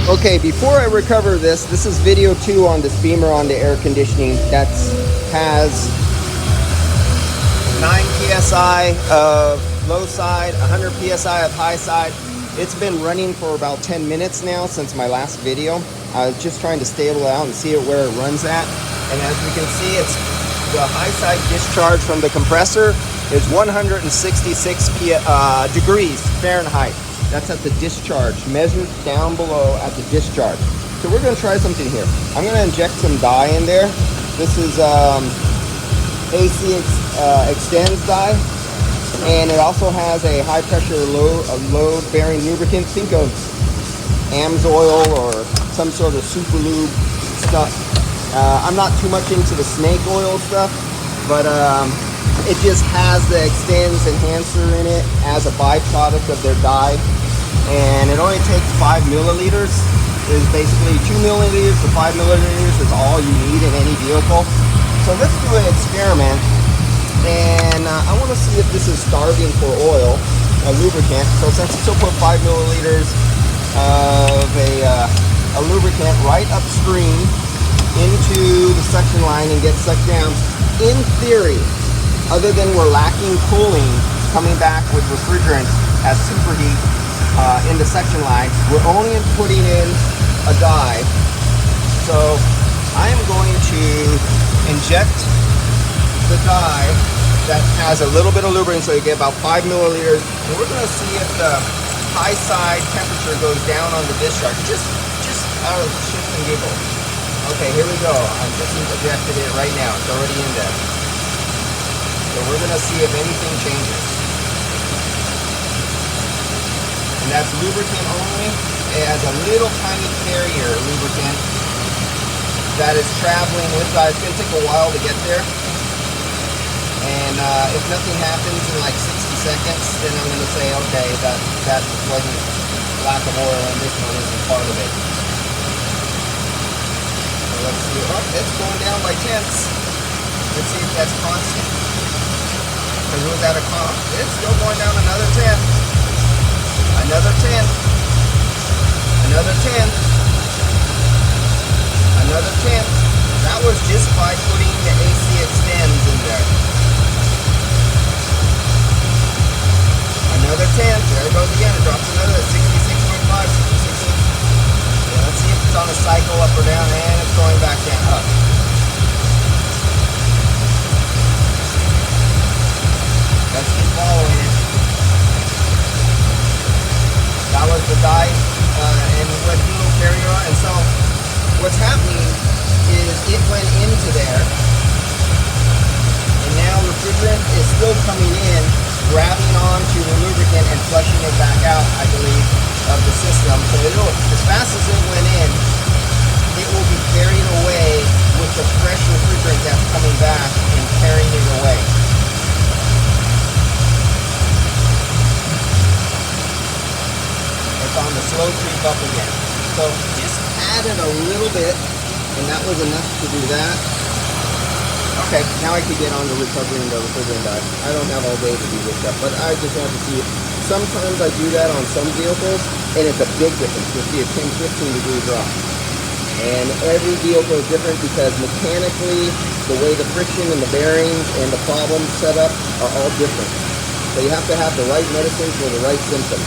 Okay, before I recover this is video 2 on this beamer on the air conditioning that has 9 psi of low side, 100 psi of high side. It's been running for about 10 minutes now since my last video. I was just trying to stable it out and see where it runs at. And as we can see, it's the high side discharge from the compressor is 166 degrees Fahrenheit. That's at the discharge, measured down below at the discharge. So we're gonna try something here. I'm gonna inject some dye in there. This is AC extends dye, and it also has a high pressure load bearing lubricant. Think of Amsoil or some sort of super lube stuff. I'm not too much into the snake oil stuff, but it just has the extends enhancer in it as a byproduct of their dye. And it only takes 5 milliliters. Is basically 2 milliliters to 5 milliliters is all you need in any vehicle. So let's do an experiment. And I want to see if this is starving for oil, a lubricant. So since it's still put 5 milliliters of a lubricant right upstream into the suction line and get sucked down, in theory, other than we're lacking cooling coming back with refrigerant as superheat in the suction line, we're only putting in a dye. So I am going to inject the dye that has a little bit of lubricant, so you get about 5 milliliters, and we're going to see if the high side temperature goes down on the discharge, just out of shits and giggles. Okay, here we go. I'm just injected it right now. It's already in there. So we're going to see if anything changes. And that's lubricant only. It has a little tiny carrier lubricant that is traveling with us. It's going to take a while to get there. And if nothing happens in like 60 seconds, then I'm going to say, okay, that wasn't lack of oil and this one isn't part of it. So let's see. Oh, it's going down by tenths. Let's see if that's constant. Because it was at a it's still going down another tenth. Another 10, another 10, another 10. That was just by putting the AC extends in there. Another 10, there it goes again, it drops another 66.5, 66. Yeah, let's see if it's on a cycle up or down, and it's going back down, up. Let's keep following it. That was the dye and with the little carrier on. And so what's happening is it went into there, and now refrigerant is still coming in, grabbing onto the lubricant and flushing it back out, I believe, of the system. So it'll, as fast as it went in, it will be carried away with the fresh refrigerant that's coming back and carrying it away. On the slow creep up again. So just added a little bit, and that was enough to do that. Okay, now I can get on to recovering the refrigerant dye. I don't have all day to do this stuff, but I just want to see. Sometimes I do that on some vehicles, and it's a big difference. You'll see a 10-15 degree drop. And every vehicle is different because mechanically, the way the friction and the bearings and the problems set up are all different. So you have to have the right medicine for the right symptoms.